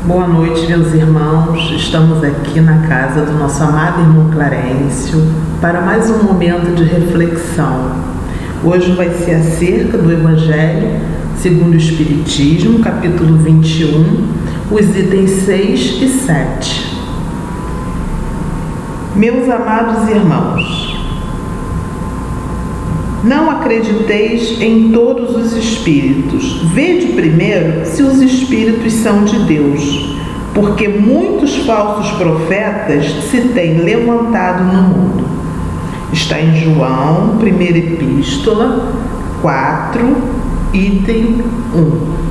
Boa noite, meus irmãos. Estamos aqui na casa do nosso amado irmão Clarencio para mais um momento de reflexão. Hoje vai ser acerca do Evangelho segundo o Espiritismo, capítulo 21, os itens 6 e 7. Meus amados irmãos, não acrediteis em todos os espíritos. Vede primeiro se os espíritos são de Deus, porque muitos falsos profetas se têm levantado no mundo. Está em João, primeira epístola, 4, item 1.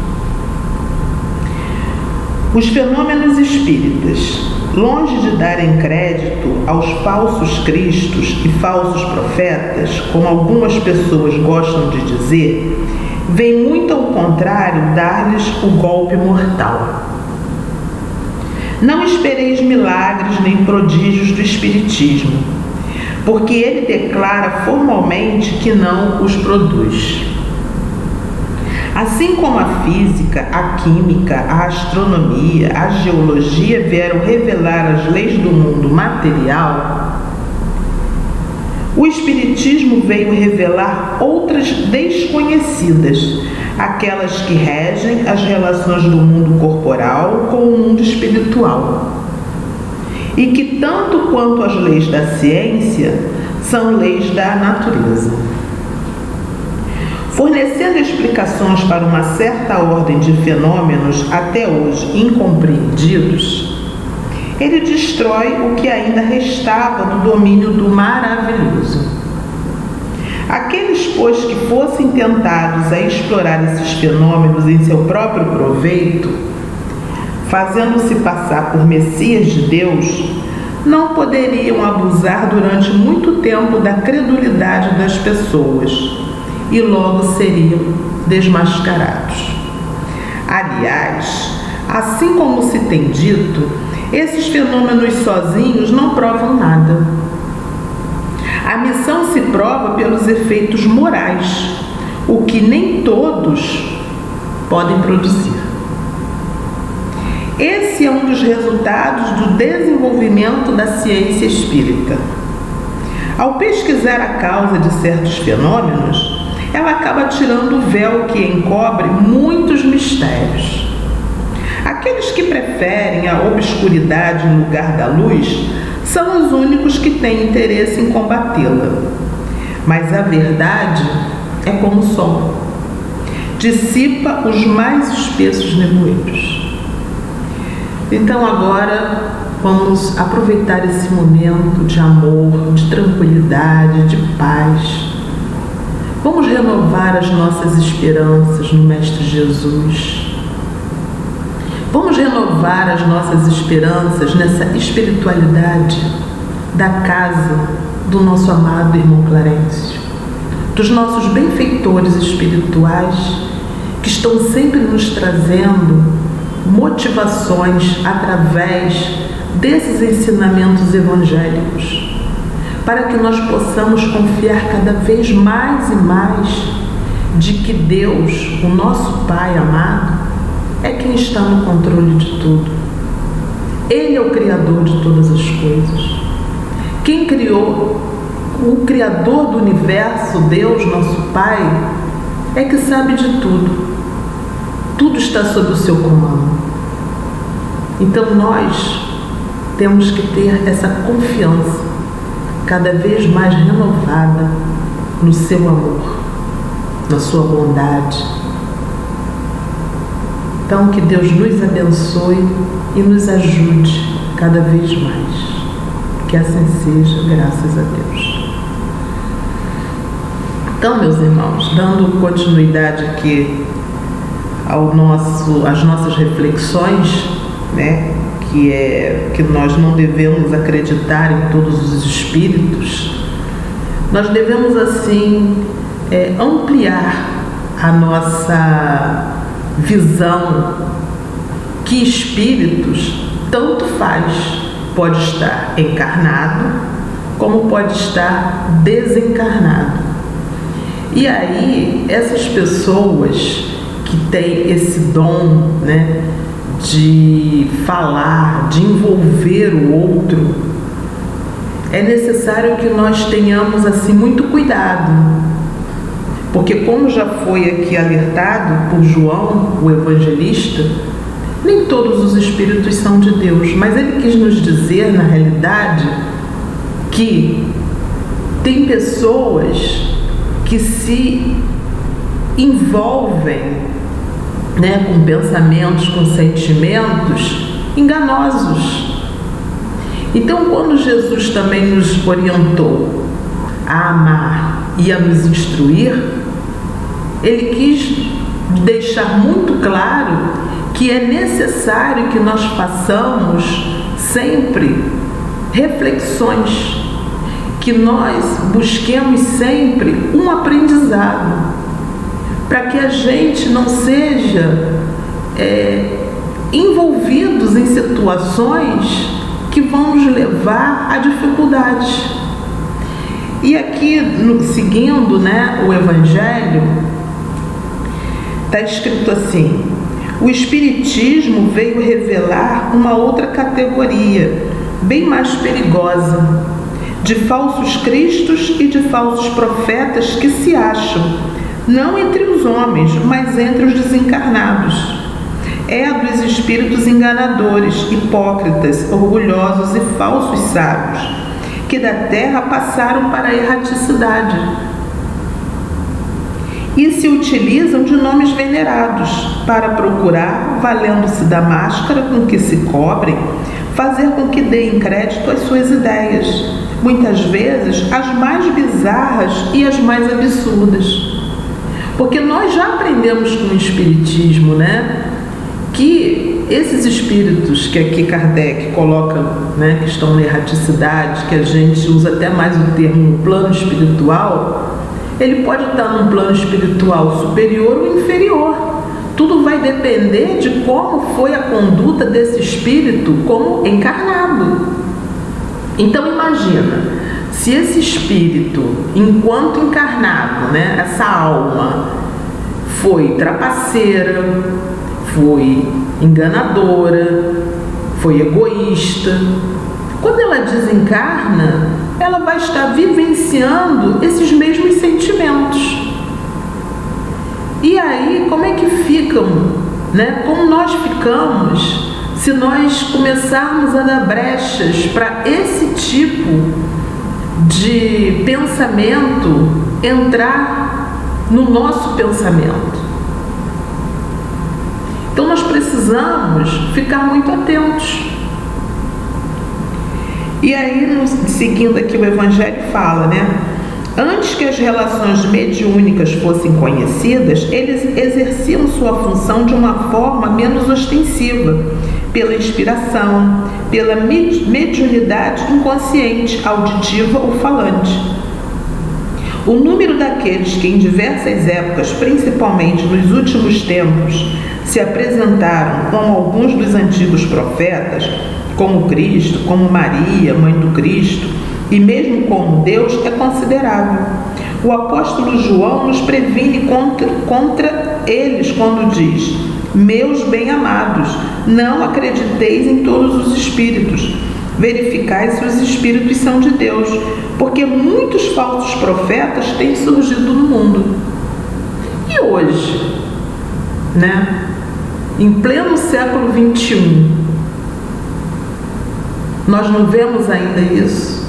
Os fenômenos espíritas, longe de darem crédito aos falsos cristos e falsos profetas, como algumas pessoas gostam de dizer, vem muito ao contrário dar-lhes o golpe mortal. Não espereis milagres nem prodígios do Espiritismo, porque ele declara formalmente que não os produz. Assim como a física, a química, a astronomia, a geologia vieram revelar as leis do mundo material, o Espiritismo veio revelar outras desconhecidas, aquelas que regem as relações do mundo corporal com o mundo espiritual, e que, tanto quanto as leis da ciência, são leis da natureza. Fornecendo explicações para uma certa ordem de fenômenos até hoje incompreendidos, ele destrói o que ainda restava no domínio do maravilhoso. Aqueles, pois, que fossem tentados a explorar esses fenômenos em seu próprio proveito, fazendo-se passar por Messias de Deus, não poderiam abusar durante muito tempo da credulidade das pessoas, e logo seriam desmascarados. Aliás, assim como se tem dito, esses fenômenos sozinhos não provam nada. A missão se prova pelos efeitos morais, o que nem todos podem produzir. Esse é um dos resultados do desenvolvimento da ciência espírita. Ao pesquisar a causa de certos fenômenos, ela acaba tirando o véu que encobre muitos mistérios. Aqueles que preferem a obscuridade em lugar da luz são os únicos que têm interesse em combatê-la. Mas a verdade é como o sol, dissipa os mais espessos nevoeiros. Então agora vamos aproveitar esse momento de amor, de tranquilidade, de paz. Vamos renovar as nossas esperanças no Mestre Jesus. Vamos renovar as nossas esperanças nessa espiritualidade da casa do nosso amado irmão Clarencio, dos nossos benfeitores espirituais que estão sempre nos trazendo motivações através desses ensinamentos evangélicos, para que nós possamos confiar cada vez mais e mais de que Deus, o nosso Pai amado, é quem está no controle de tudo. Ele é o Criador de todas as coisas. Quem criou, o Criador do universo, Deus, nosso Pai, é que sabe de tudo. Tudo está sob o seu comando. Então nós temos que ter essa confiança cada vez mais renovada no seu amor, na sua bondade. Então que Deus nos abençoe e nos ajude cada vez mais. Que assim seja, graças a Deus. Então, meus irmãos, dando continuidade aqui às nossas reflexões, né? Que nós não devemos acreditar em todos os espíritos, nós devemos assim ampliar a nossa visão que espíritos tanto faz, pode estar encarnado como pode estar desencarnado. E aí essas pessoas que têm esse dom, né, de falar, de envolver o outro, é necessário que nós tenhamos assim muito cuidado, porque como já foi aqui alertado por João, o evangelista, nem todos os espíritos são de Deus, mas ele quis nos dizer, na realidade, que tem pessoas que se envolvem, né, com pensamentos, com sentimentos enganosos. Então, quando Jesus também nos orientou a amar e a nos instruir, ele quis deixar muito claro que é necessário que nós façamos sempre reflexões, que nós busquemos sempre um aprendizado, para que a gente não seja envolvidos em situações que vão nos levar a dificuldades. E aqui, seguindo, né, o Evangelho, está escrito assim: o Espiritismo veio revelar uma outra categoria, bem mais perigosa, de falsos cristos e de falsos profetas que se acham, não entre os homens, mas entre os desencarnados. É a dos espíritos enganadores, hipócritas, orgulhosos e falsos sábios, que da terra passaram para a erraticidade e se utilizam de nomes venerados para procurar, valendo-se da máscara com que se cobrem, fazer com que deem crédito às suas ideias, muitas vezes as mais bizarras e as mais absurdas. Porque nós já aprendemos com o Espiritismo, né, que esses espíritos que aqui Kardec coloca, né, que estão na erraticidade, que a gente usa até mais o termo plano espiritual, ele pode estar num plano espiritual superior ou inferior. Tudo vai depender de como foi a conduta desse espírito como encarnado. Então imagina, se esse espírito, enquanto encarnado, né, essa alma, foi trapaceira, foi enganadora, foi egoísta, quando ela desencarna, ela vai estar vivenciando esses mesmos sentimentos. E aí, como é que ficam, né? Como nós ficamos se nós começarmos a dar brechas para esse tipo de pensamento entrar no nosso pensamento? Então nós precisamos ficar muito atentos. E aí, seguindo aqui o Evangelho, fala, né? Antes que as relações mediúnicas fossem conhecidas, eles exerciam sua função de uma forma menos ostensiva, pela inspiração, pela mediunidade inconsciente, auditiva ou falante. O número daqueles que em diversas épocas, principalmente nos últimos tempos, se apresentaram como alguns dos antigos profetas, como Cristo, como Maria, mãe do Cristo, e mesmo como Deus, é considerável. O apóstolo João nos previne contra eles quando diz: meus bem-amados, não acrediteis em todos os espíritos, verificai se os espíritos são de Deus, porque muitos falsos profetas têm surgido no mundo. E hoje, né, em pleno século XXI, nós não vemos ainda isso?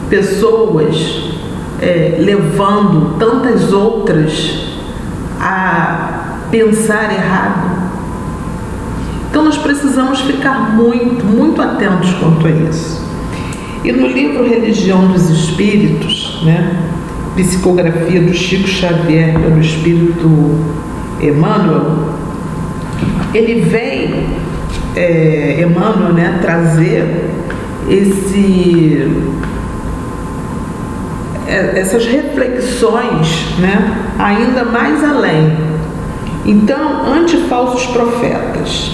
Pessoas levando tantas outras a pensar errado. Então nós precisamos ficar muito, muito atentos quanto a isso. E no livro Religião dos Espíritos, né, psicografia do Chico Xavier pelo Espírito Emmanuel, ele vem, Emmanuel, né, trazer essas reflexões, né, ainda mais além. Então, antifalsos profetas,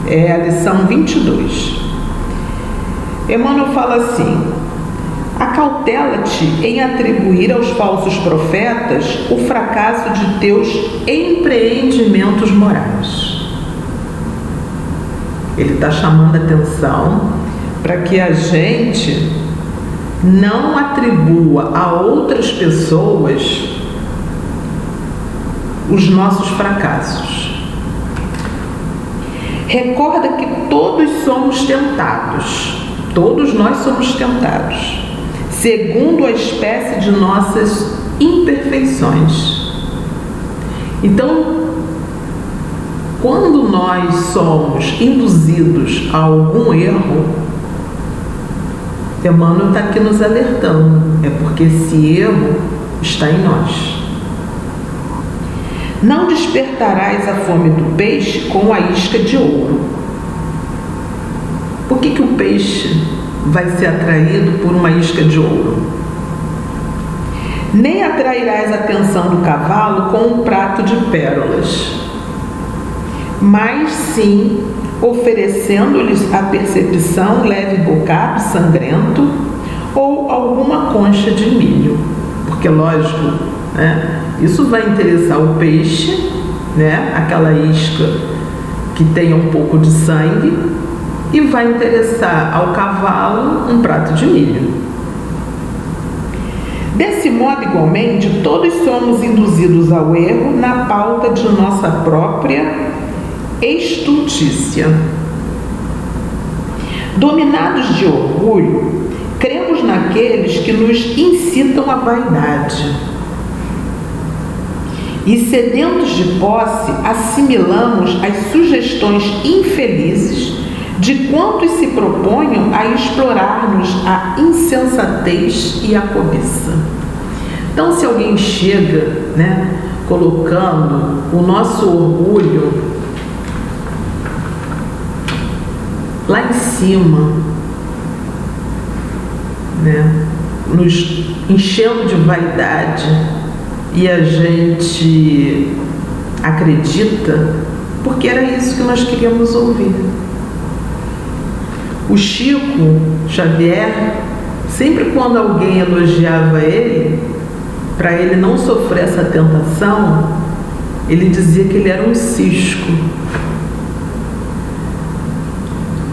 é a lição 22. Emmanuel fala assim: acautela-te em atribuir aos falsos profetas o fracasso de teus empreendimentos morais. Ele está chamando a atenção para que a gente não atribua a outras pessoas os nossos fracassos. Recorda que todos somos tentados, todos nós somos tentados, segundo a espécie de nossas imperfeições. Então, quando nós somos induzidos a algum erro, Emmanuel está aqui nos alertando, é porque esse erro está em nós. Não despertarás a fome do peixe com a isca de ouro. Por que o peixe vai ser atraído por uma isca de ouro? Nem atrairás a atenção do cavalo com um prato de pérolas, mas sim oferecendo-lhes a percepção leve bocado sangrento ou alguma concha de milho. Porque, lógico, né, isso vai interessar o peixe, né, aquela isca que tenha um pouco de sangue, e vai interessar ao cavalo um prato de milho. Desse modo, igualmente, todos somos induzidos ao erro na pauta de nossa própria estultícia. Dominados de orgulho, cremos naqueles que nos incitam à vaidade. E sedentos de posse, assimilamos as sugestões infelizes de quantos se proponham a explorar-nos a insensatez e a cobiça. Então, se alguém chega, né, colocando o nosso orgulho lá em cima, né, nos enchendo de vaidade, e a gente acredita, porque era isso que nós queríamos ouvir. O Chico Xavier, sempre quando alguém elogiava ele, para ele não sofrer essa tentação, ele dizia que ele era um cisco.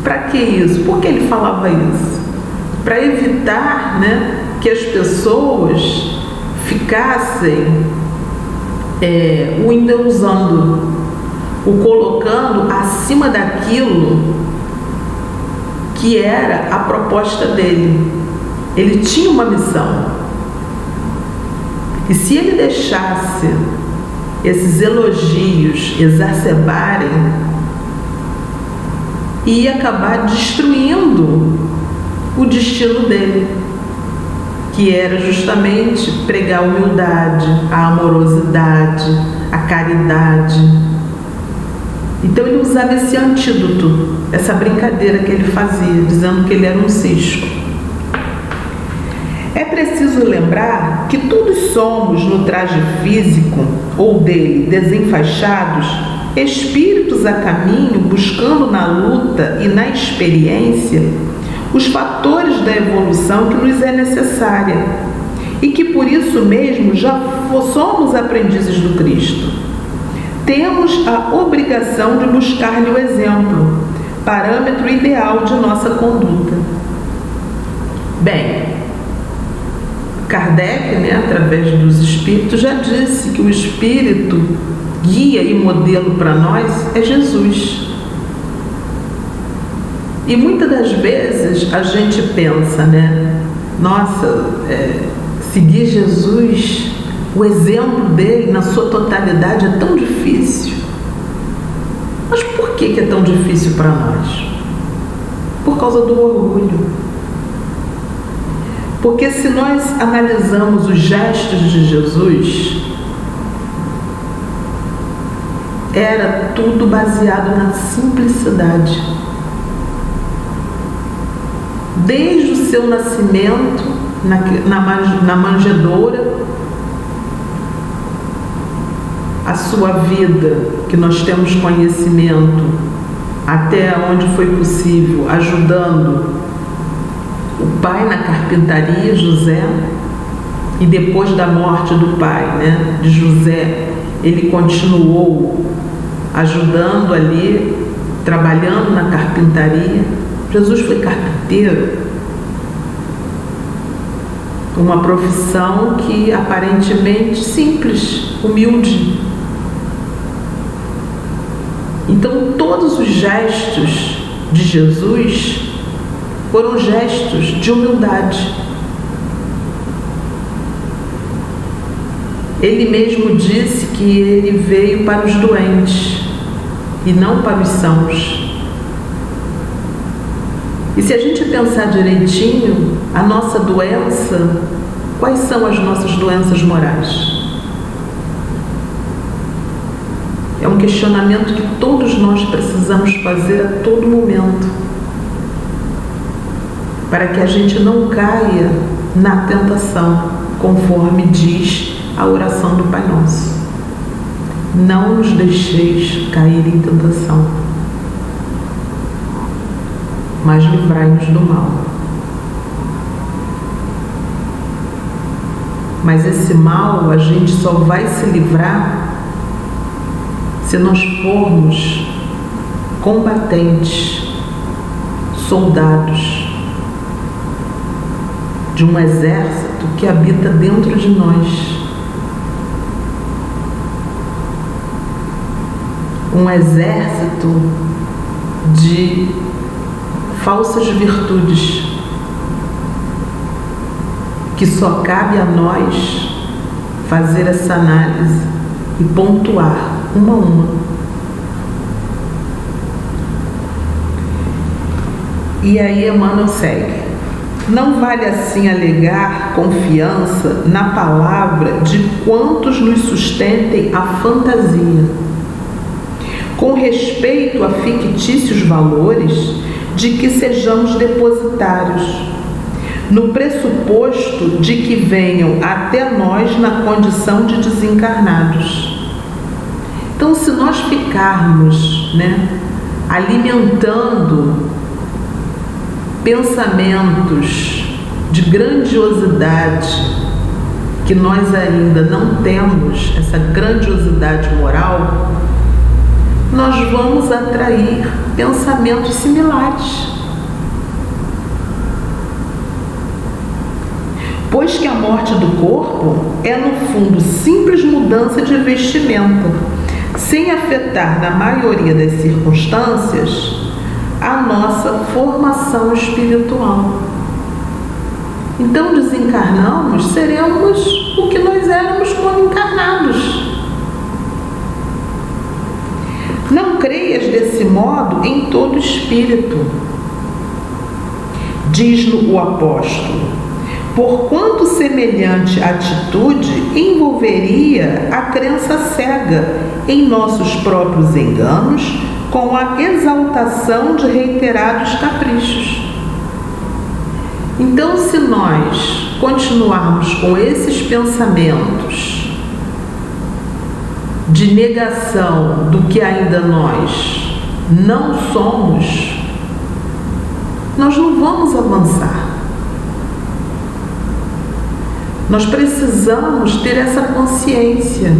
Para que isso? Por que ele falava isso? Para evitar, né, que as pessoas ficassem o endeusando, o colocando acima daquilo que era a proposta dele. Ele tinha uma missão. E se ele deixasse esses elogios exacerbarem, ia acabar destruindo o destino dele, que era justamente pregar a humildade, a amorosidade, a caridade. Então ele usava esse antídoto, essa brincadeira que ele fazia, dizendo que ele era um cisco. É preciso lembrar que todos somos, no traje físico ou dele desenfaixados, espíritos a caminho, buscando na luta e na experiência os fatores da evolução que nos é necessária, e que por isso mesmo já somos aprendizes do Cristo. Temos a obrigação de buscar-lhe o exemplo, parâmetro ideal de nossa conduta. Bem, Kardec, né, através dos espíritos, já disse que o espírito guia e modelo para nós é Jesus. E muitas das vezes a gente pensa, né, nossa, seguir Jesus, o exemplo dele na sua totalidade é tão difícil. Mas por que é tão difícil para nós? Por causa do orgulho. Porque se nós analisamos os gestos de Jesus, era tudo baseado na simplicidade. Desde o seu nascimento, na manjedoura, a sua vida, que nós temos conhecimento, até onde foi possível, ajudando o pai na carpintaria, José, e depois da morte do pai, né, de José, ele continuou ajudando ali, trabalhando na carpintaria. Jesus foi carpinteiro, uma profissão que aparentemente simples, humilde. Então todos os gestos de Jesus foram gestos de humildade. Ele mesmo disse que ele veio para os doentes e não para os sãos. E se a gente pensar direitinho, a nossa doença, quais são as nossas doenças morais? É um questionamento que todos nós precisamos fazer a todo momento, para que a gente não caia na tentação, conforme diz a oração do Pai Nosso. Não nos deixeis cair em tentação, mas livrai-nos do mal. Mas esse mal a gente só vai se livrar se nós formos combatentes, soldados de um exército que habita dentro de nós. Um exército de falsas virtudes, que só cabe a nós fazer essa análise e pontuar uma a uma. E aí Emmanuel segue: não vale assim alegar confiança na palavra de quantos nos sustentem a fantasia, com respeito a fictícios valores de que sejamos depositários, no pressuposto de que venham até nós na condição de desencarnados. Então, se nós ficarmos, alimentando pensamentos de grandiosidade, que nós ainda não temos essa grandiosidade moral, nós vamos atrair pensamentos similares. Pois que a morte do corpo é, no fundo, simples mudança de vestimenta, sem afetar, na maioria das circunstâncias, a nossa formação espiritual. Então, desencarnamos, seremos o que nós éramos quando encarnados. Não creias desse modo em todo espírito, diz-no o apóstolo, porquanto semelhante atitude envolveria a crença cega em nossos próprios enganos com a exaltação de reiterados caprichos. Então, se nós continuarmos com esses pensamentos de negação do que ainda nós não somos, nós não vamos avançar. Nós precisamos ter essa consciência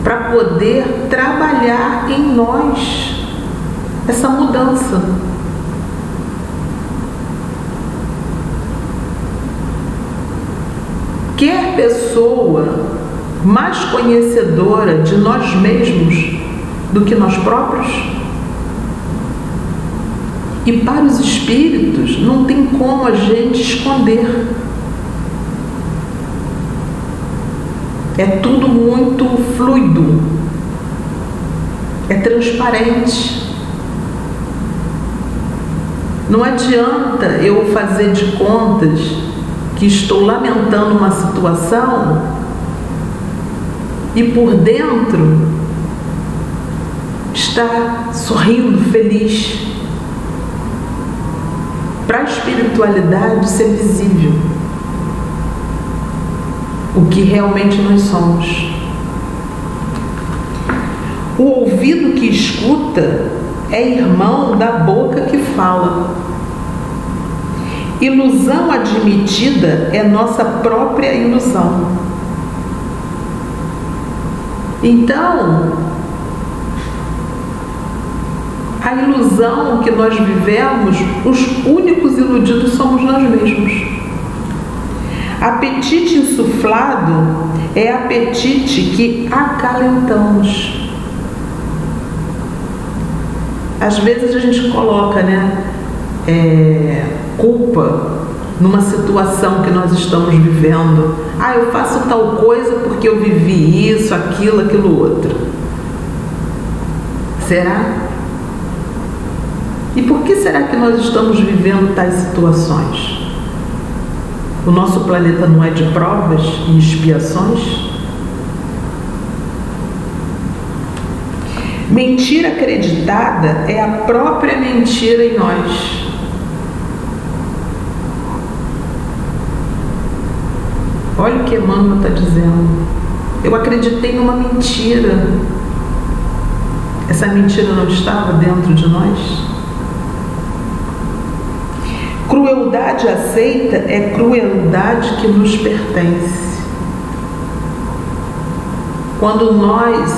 para poder trabalhar em nós essa mudança. Quer pessoa mais conhecedora de nós mesmos do que nós próprios? E para os espíritos não tem como a gente esconder. É tudo muito fluido, é transparente. Não adianta eu fazer de contas que estou lamentando uma situação e por dentro estar sorrindo, feliz. Para a espiritualidade ser visível o que realmente nós somos. O ouvido que escuta é irmão da boca que fala. Ilusão admitida é nossa própria ilusão. a ilusão que nós vivemos, os únicos iludidos somos nós mesmos. Apetite insuflado é apetite que acalentamos. Às vezes a gente coloca, culpa numa situação que nós estamos vivendo. Eu faço tal coisa porque eu vivi isso, aquilo outro. Será? E por que será que nós estamos vivendo tais situações? O nosso planeta não é de provas e expiações? Mentira acreditada é a própria mentira em nós. Olha o que Emmanuel está dizendo. Eu acreditei numa mentira. Essa mentira não estava dentro de nós? Crueldade aceita é crueldade que nos pertence. Quando nós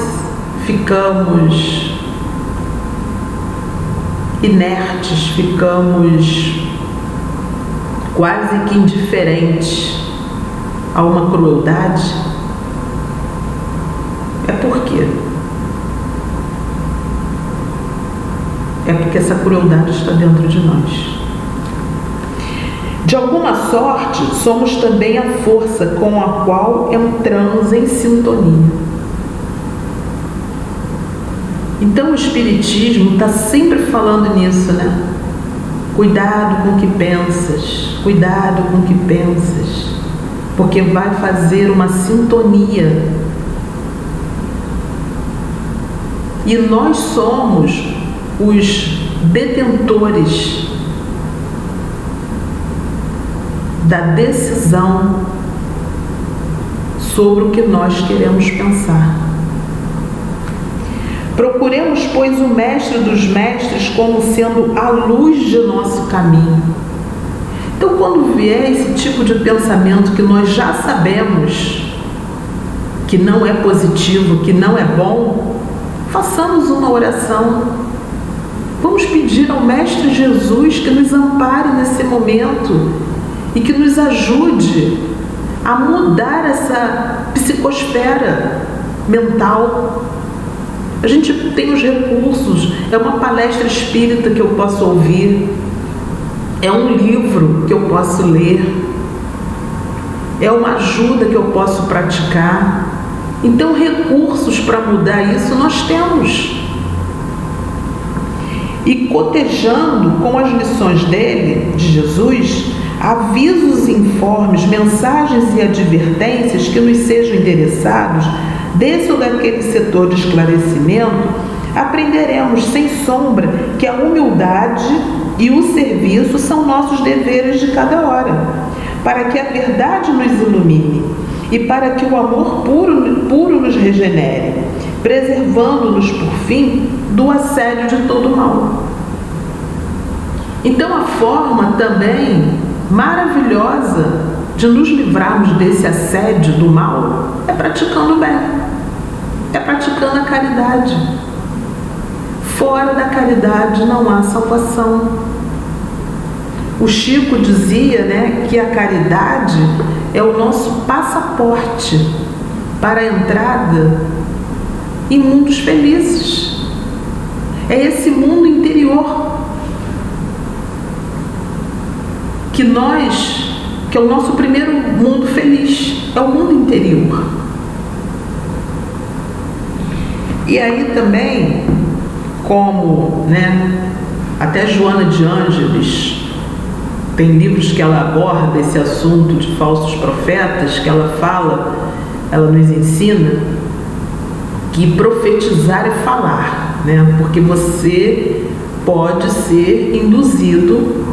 ficamos inertes, ficamos quase que indiferentes a uma crueldade, é por quê? É porque essa crueldade está dentro de nós. De alguma sorte, somos também a força com a qual entramos em sintonia. Então o Espiritismo está sempre falando nisso, Cuidado com o que pensas, cuidado com o que pensas, porque vai fazer uma sintonia. E nós somos os detentores da decisão sobre o que nós queremos pensar. Procuremos, pois, o Mestre dos Mestres como sendo a luz de nosso caminho. Então, quando vier esse tipo de pensamento que nós já sabemos que não é positivo, que não é bom, façamos uma oração. Vamos pedir ao Mestre Jesus que nos ampare nesse momento e que nos ajude a mudar essa psicosfera mental. A gente tem os recursos, é uma palestra espírita que eu posso ouvir, é um livro que eu posso ler, é uma ajuda que eu posso praticar. Então, recursos para mudar isso nós temos. E cotejando com as lições dele, de Jesus, avisos, informes, mensagens e advertências que nos sejam endereçados desse ou daquele setor de esclarecimento, aprenderemos sem sombra que a humildade e o serviço são nossos deveres de cada hora, para que a verdade nos ilumine e para que o amor puro nos regenere, preservando-nos, por fim, do assédio de todo mal. Então, a forma também maravilhosa de nos livrarmos desse assédio do mal é praticando o bem, é praticando a caridade. Fora da caridade não há salvação. O Chico dizia, que a caridade é o nosso passaporte para a entrada em mundos felizes. É esse mundo interior que é o nosso primeiro mundo feliz, é o mundo interior. E aí também, como, até Joana de Ângeles tem livros que ela aborda esse assunto de falsos profetas, que ela fala, ela nos ensina que profetizar é falar, porque você pode ser induzido.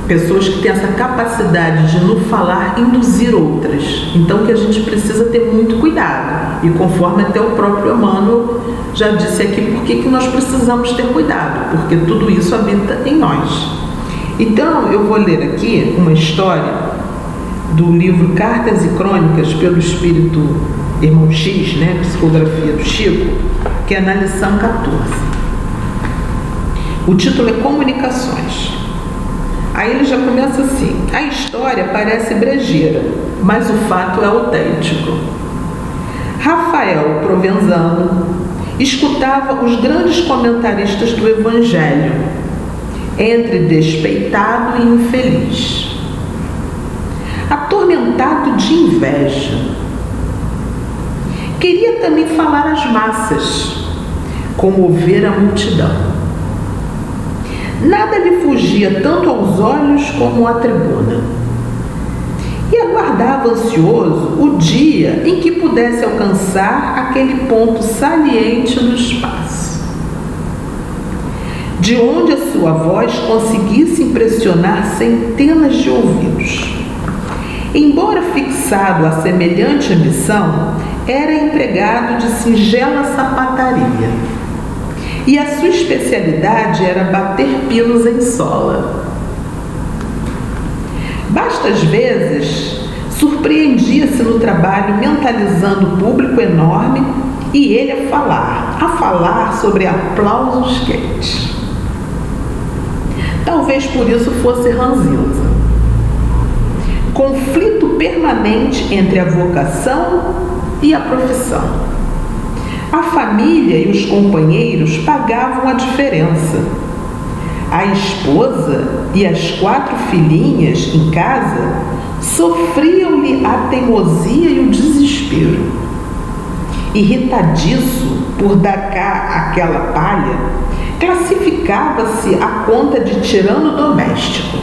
Pessoas que têm essa capacidade de no falar induzir outras. Então que a gente precisa ter muito cuidado. E conforme até o próprio Emmanuel já disse aqui, por que nós precisamos ter cuidado? Porque tudo isso habita em nós. Então eu vou ler aqui uma história do livro Cartas e Crônicas pelo Espírito Irmão X, Psicografia do Chico, que é na lição 14. O título é Comunicações. Aí ele já começa assim: a história parece brejeira, mas o fato é autêntico. Rafael Provenzano escutava os grandes comentaristas do Evangelho, entre despeitado e infeliz, atormentado de inveja. Queria também falar às massas, comover a multidão. Nada lhe fugia tanto aos olhos como à tribuna. E aguardava ansioso o dia em que pudesse alcançar aquele ponto saliente no espaço, de onde a sua voz conseguisse impressionar centenas de ouvidos. Embora fixado a semelhante ambição, era empregado de singela sapataria, e a sua especialidade era bater pinos em sola. Bastas vezes, surpreendia-se no trabalho mentalizando o público enorme e ele a falar sobre aplausos quentes. Talvez por isso fosse ranzinza. Conflito permanente entre a vocação e a profissão. A família e os companheiros pagavam a diferença. A esposa e as 4 filhinhas em casa sofriam-lhe a teimosia e o desespero. Irritadiço por dar cá aquela palha, classificava-se a conta de tirano doméstico.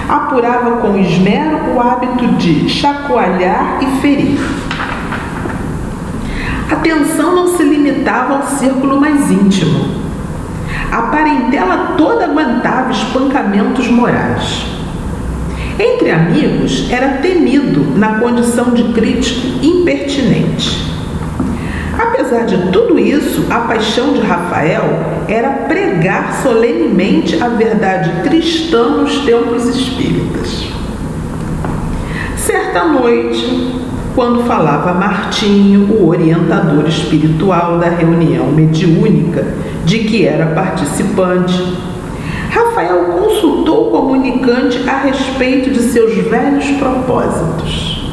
Apurava com esmero o hábito de chacoalhar e ferir. A tensão não se limitava ao círculo mais íntimo. A parentela toda aguentava espancamentos morais. Entre amigos, era temido na condição de crítico impertinente. Apesar de tudo isso, a paixão de Rafael era pregar solenemente a verdade cristã nos templos espíritas. Certa noite, quando falava a Martinho, o orientador espiritual da reunião mediúnica de que era participante, Rafael consultou o comunicante a respeito de seus velhos propósitos.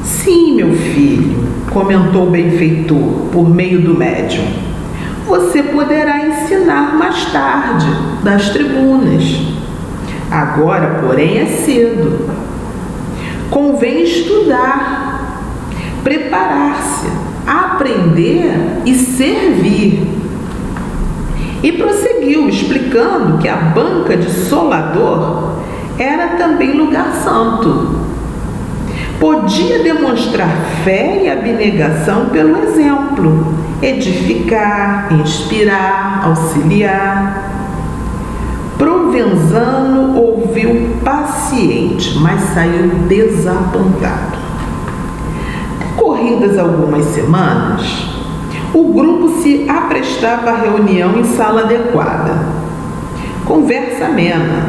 Sim, meu filho, comentou o benfeitor por meio do médium, você poderá ensinar mais tarde, das tribunas. Agora, porém, é cedo. Convém estudar, preparar-se, aprender e servir. E prosseguiu, explicando que a banca de solador era também lugar santo. Podia demonstrar fé e abnegação pelo exemplo, edificar, inspirar, auxiliar. Provenzano ouviu paciente, mas saiu desapontado. Corridas algumas semanas, o grupo se aprestava à reunião em sala adequada. Conversa amena,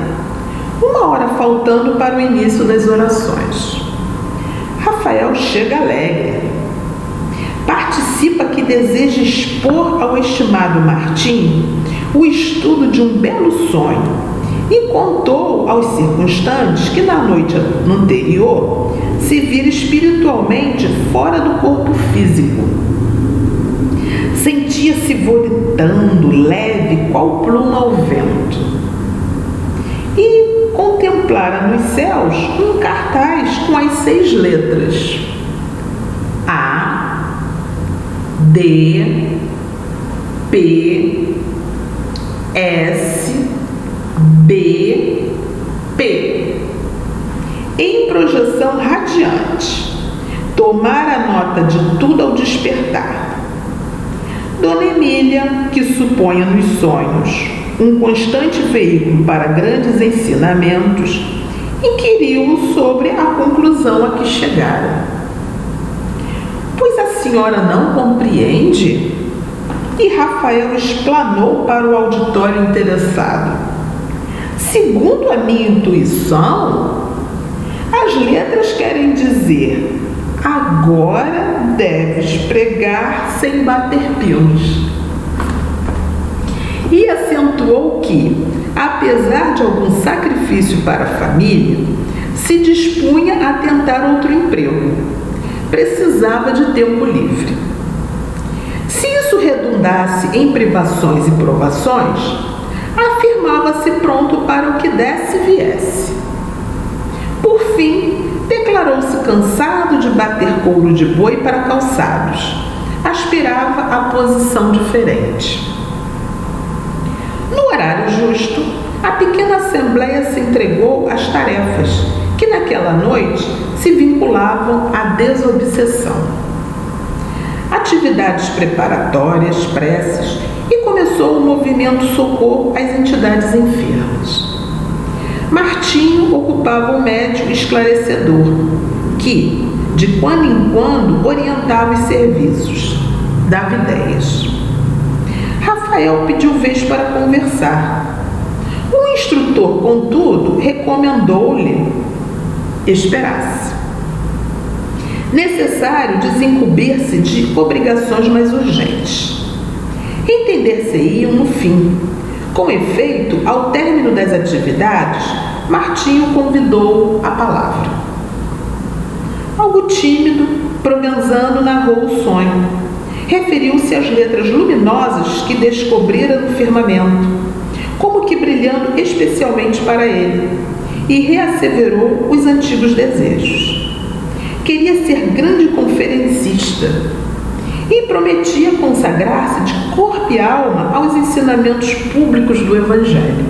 1 hora faltando para o início das orações. Rafael chega alegre. Participa que deseja expor ao estimado Martim o estudo de um belo sonho e contou aos circunstantes que na noite anterior se vira espiritualmente fora do corpo físico. Sentia-se volitando, leve, qual pluma ao vento. E contemplara nos céus um cartaz com as 6 letras: A, D, P, S, B, P. Em projeção radiante, tomara nota de tudo ao despertar. Dona Emília, que suponha nos sonhos um constante veículo para grandes ensinamentos, inquiriu-o sobre a conclusão a que chegara. Pois a senhora não compreende? E Rafael explanou para o auditório interessado. Segundo a minha intuição, as letras querem dizer: agora deves pregar sem bater pinos. e acentuou que, apesar de algum sacrifício para a família, se dispunha a tentar outro emprego. Precisava de tempo livre. Se isso redundasse em privações e provações, afirmava-se pronto para o que desse e viesse. Por fim, declarou-se cansado de bater couro de boi para calçados. Aspirava a posição diferente. No horário justo, a pequena assembleia se entregou às tarefas que naquela noite se vinculavam à desobsessão. Atividades preparatórias, preces, e começou o movimento socorro às entidades enfermas. Martinho ocupava o médium esclarecedor, que, de quando em quando, orientava os serviços, dava ideias. Rafael pediu vez para conversar. O instrutor, contudo, recomendou-lhe esperasse. Necessário desincumbir-se de obrigações mais urgentes. Entender-se-iam no fim. Com efeito, ao término das atividades, Martinho convidou a palavra. Algo tímido, Provenzano narrou o sonho. Referiu-se às letras luminosas que descobrira no firmamento, como que brilhando especialmente para ele, e reasseverou os antigos desejos. Queria ser grande conferencista e prometia consagrar-se de corpo e alma aos ensinamentos públicos do Evangelho.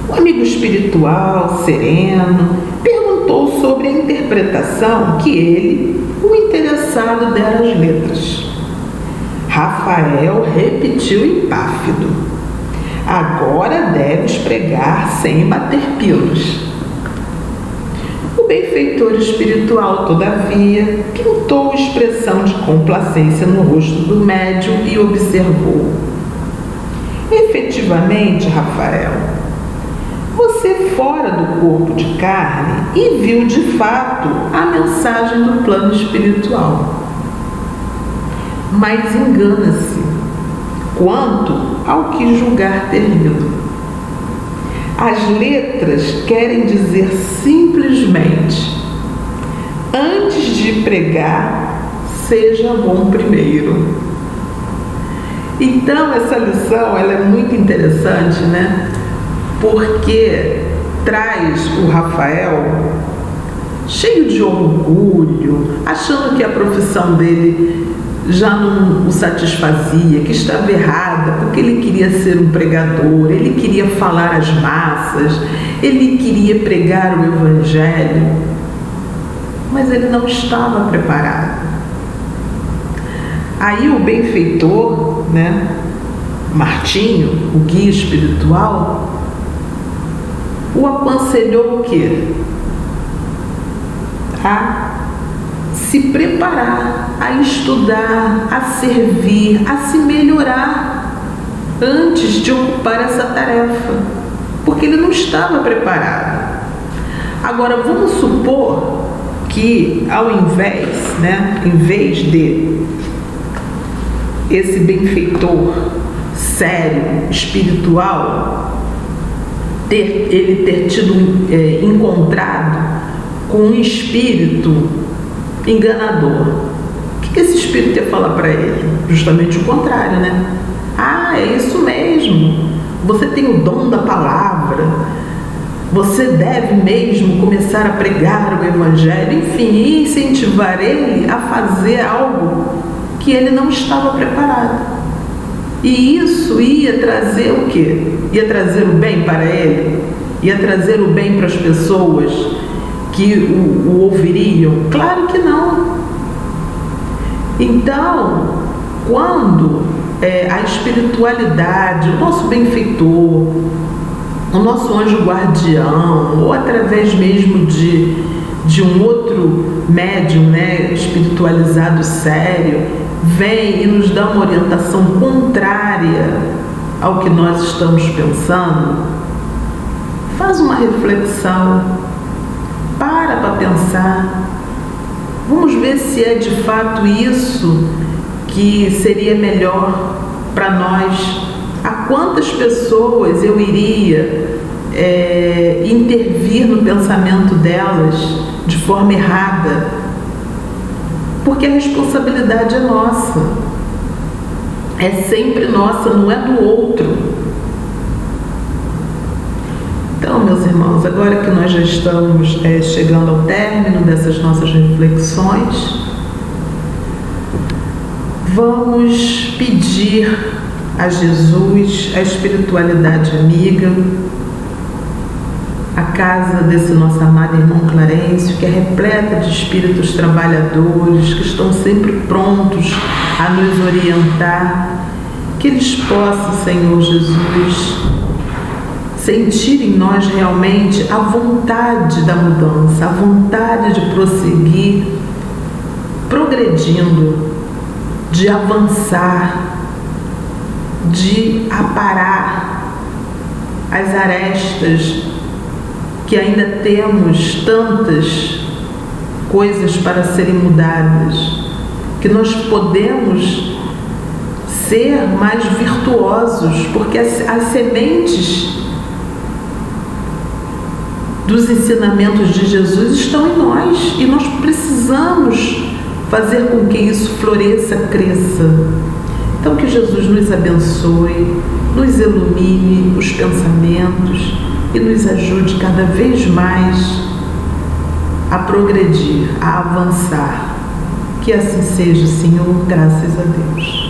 O amigo espiritual, sereno, perguntou sobre a interpretação que ele, o interessado, dera às letras. Rafael repetiu empáfido: agora deves pregar sem bater pilos. O benfeitor espiritual, todavia, pintou expressão de complacência no rosto do médium e observou: efetivamente, Rafael, você fora do corpo de carne e viu de fato a mensagem do plano espiritual. Mas engana-se quanto ao que julgar ter lido. As letras querem dizer simplesmente: antes de pregar, seja bom primeiro. Então, essa lição ela é muito interessante, né? Porque traz o Rafael cheio de orgulho, achando que a profissão dele já não o satisfazia, que estava errada, porque ele queria ser um pregador, ele queria falar às massas, ele queria pregar o Evangelho, mas ele não estava preparado. Aí o benfeitor, né, Martinho, o guia espiritual, o aconselhou o quê? A se preparar, a estudar, a servir, a se melhorar antes de ocupar essa tarefa, porque ele não estava preparado. Agora, vamos supor que ao invés, né, em vez de esse benfeitor sério, espiritual, ele ter tido encontrado com um espírito enganador, o que esse espírito ia falar para ele? Justamente o contrário, né? Ah, é isso mesmo, você tem o dom da palavra, você deve mesmo começar a pregar o Evangelho, enfim, incentivar ele a fazer algo que ele não estava preparado. E isso ia trazer o quê? Ia trazer o bem para ele? Ia trazer o bem para as pessoas que o ouviriam? Claro que não. Então, quando a espiritualidade, o nosso benfeitor, o nosso anjo guardião, ou através mesmo de um outro médium, né, espiritualizado sério, vem e nos dá uma orientação contrária ao que nós estamos pensando, faz uma reflexão, para pensar, vamos ver se é de fato isso que seria melhor para nós, a quantas pessoas eu iria intervir no pensamento delas de forma errada, porque a responsabilidade é nossa, é sempre nossa, não é do outro. Então, meus irmãos, agora que nós já estamos chegando ao término dessas nossas reflexões, vamos pedir a Jesus, a espiritualidade amiga, a casa desse nosso amado irmão Clarencio, que é repleta de espíritos trabalhadores, que estão sempre prontos a nos orientar, que eles possam, Senhor Jesus, sentir em nós realmente a vontade da mudança, a vontade de prosseguir, progredindo, de avançar, de aparar as arestas que ainda temos tantas coisas para serem mudadas, que nós podemos ser mais virtuosos, porque as sementes dos ensinamentos de Jesus estão em nós e nós precisamos fazer com que isso floresça, cresça. Então que Jesus nos abençoe, nos ilumine os pensamentos e nos ajude cada vez mais a progredir, a avançar. Que assim seja, Senhor, graças a Deus.